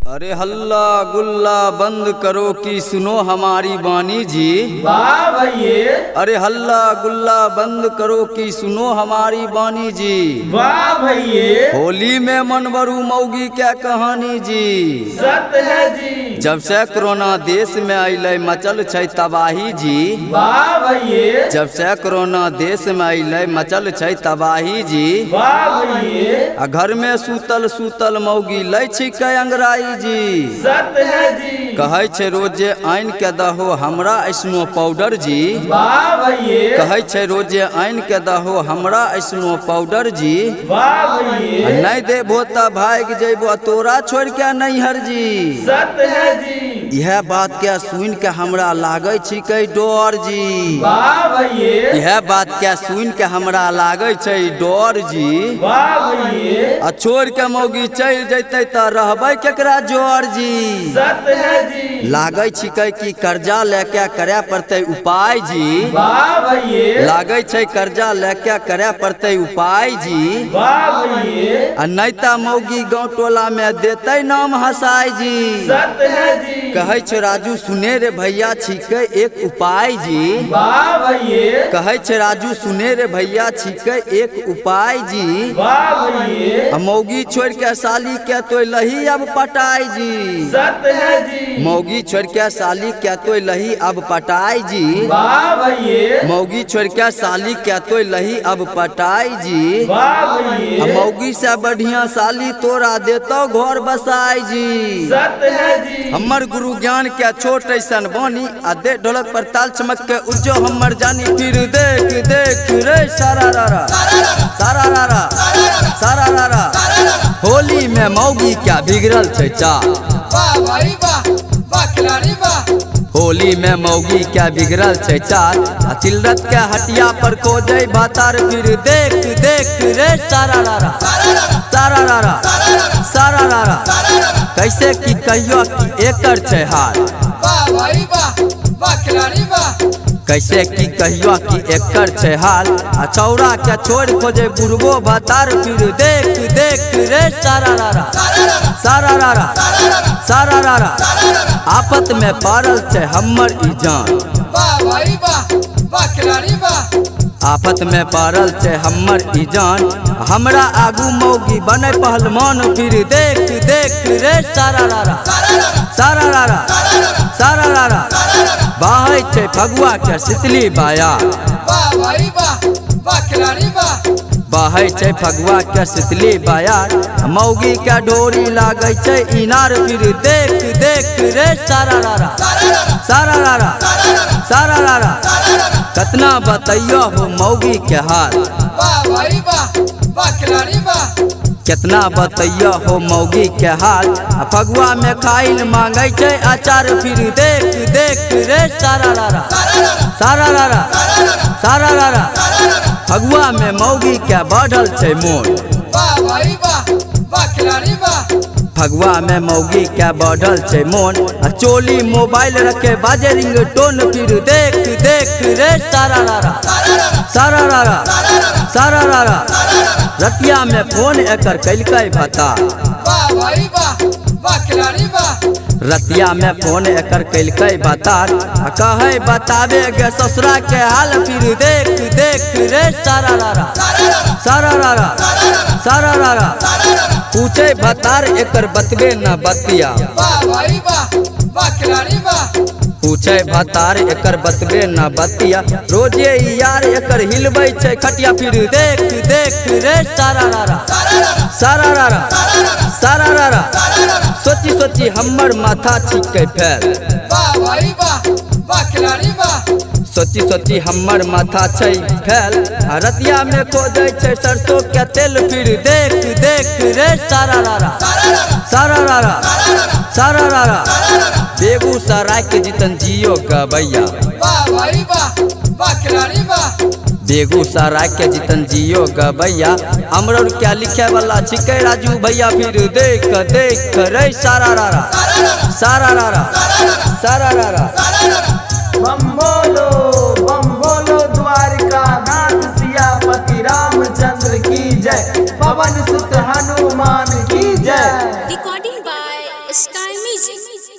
अरे हल्ला गुल्ला बंद करो कि सुनो हमारी बानी जी। वाह भैये। अरे हल्ला गुल्ला बंद करो कि सुनो हमारी बानी जी। वाह भैये। होली में मनवरू मौगी क्या कहानी जी। सत्य है जी। जब से कोरोना देश में अइले मचल छै तबाही जी। वाह भैये। जब से कोरोना देश में अइले मचल छै तबाही जी। वाह भैये। घर में सूतल सूतल मौगी लै छिकै अंगराई जी। सत्य है जी। कहै छै रोजे आइन के दहो हमरा ऐसनो पाउडर जी। वाह भैये। कहै छै रोजे आइन के दहो हमरा ऐसनो पाउडर जी। वाह भैये। नहीं देबो त भाग जेबो तोरा छोड़ के नैहर जी। सत्य है जी। यह बात के सुन के हमरा लागे छिकै डर जी। वाह भैये। यह बात के सुन के हमरा लागे छै डर जी। वाह भैये। आ छोड़ के मौगी चल जैते त रहबै केकरा जोर जी। सत्य है जी। लागे छिकै कि कर्जा लेके करे पड़ते उपाय जी। वाह भैये। लागे छै कर्जा लेके करे पड़ते उपाय जी। वाह भैये। आ नहीं त मौगी गाँव टोला में देते नाम हसाई जी। सत्य है जी। कहै छै राजू सुने रे भैया छिकै एक उपाय जी। वाह भैये। कहै छै राजू सुने रे भैया छिकै एक उपाय जी। वाह भैये। आ मौगी छोड़ के साली के तो लही अब पटाई जी। सत्य है जी। मौगी छोड़ के साली के तो लही अब पटाई जी। वाह भैये। मौगी छोड़ के साली के तो लही अब पटाई जी। वाह भैये। आ मौगी से बढ़िया साली तोरा देतो घर बसाई जी। सत्य है जी। हमर गुरु ज्ञान के छोट ऐसन बानी आ दे ढोलक पर ताल चमक के उज्जो हमर जानी। फिर देख देख रे सारा रारा सारा रारा सारा रारा। होली में मौगी क्या बिगड़ल छै चाल। वाह भाई वाह वाह खिलाड़ी वाह। होली में मौगी क्या बिगड़ल छै चाल। आ तिलरत के हटिया पर खोजै भातार। फिर देख देख रे सारा रारा सारा रारा सारा रारा। कैसे की कहियो कि एकर छै हाल। वाह भाई वाह वाह खिलाड़ी वाह। कैसे की कहियो कि एकर छै हाल। आ छौरा के छोड़ खोजे बुढ़बो भातार। फिर देख देख रे सारा रारा सारा रारा सारा रारा। आफत में पड़ल छै हमर ई जान। वाह भाई वाह वाह खिलाड़ी वाह। आफत में पड़ल छै हमर ई जान। हमरा आगू मौगी बने पहलवान। फिर देख देख रे सारा रारा सारा रारा सारा रारा। बाहै छै फगुआ के शीतली बाया। वाह भाई वाह वाह खिलाड़ी वाह। बहै छै फगुआ के शीतली बायार। मौगी के डोरी लागे छै इनार। फिर देख देख रे सारा रारा सारा रारा सारा रारा। कतना बतैयो हो मौगी के हाल। वाह भाई वाह वाह खिलाड़ी वाह। कितना बतैयो हो मौगी के हाल। फगुआ में खाइल मांगे छै अचार। फिर देख देख रे सारा रारा सारा रारा सारा रारा। फगुआ में मौगी के बढ़ल छै मोर। वाह भाई वाह वाह खिलाड़ी वाह। फगुआ में मौगी के बढ़ल छै मोन। चोली मोबाइल रखे बाजे रिंगटोन। फिर देख देख रे सारा रारा सारा रारा सारा रारा। रतिया में फोन एकर कैलकै भता। वाह भाई वाह वाह खिलाड़ी वाह। रतिया में फोन एकर कैलकै बतार। कहे बतावे गे ससुरा के हाल। फिर देख देख रे सारा रारा सारा रारा सारा रारा। पूछे भतार एकर बतबे न बतिया। वाह भाई वाह वाह खिलाड़ी वाह। पूछे भतार एकर बतबे न बतिया। रोजे यार एकर हिलबै छै खटिया। फिर देख देख रे सारा रारा सारा रारा सारा रारा। सोची सोची हमर माथा छिकै फैल। वाह भाई वाह वाह खिलाड़ी वाह। सोची सोची हमर माथा छै फैल। रतिया में खोजै छै सरसों के तेल। फिर देख देख रे सारा रारा सारा रारा सारा रारा। बेगूसराय के जीतन जियो गवैया। वाह भाई वाह वाह खिलाड़ी वाह। बेगूसराय के जीतन जियो गवैया। अमरौर क्या लिखे वाला छिकै राजू भैया। फिर देख देख रे सारा रारा सारा रारा सारा रारा। बम बोलो द्वारिका नाथ सियापति रामचंद्र की जय। पवन सुत हनुमान की जय। Recording by sky music.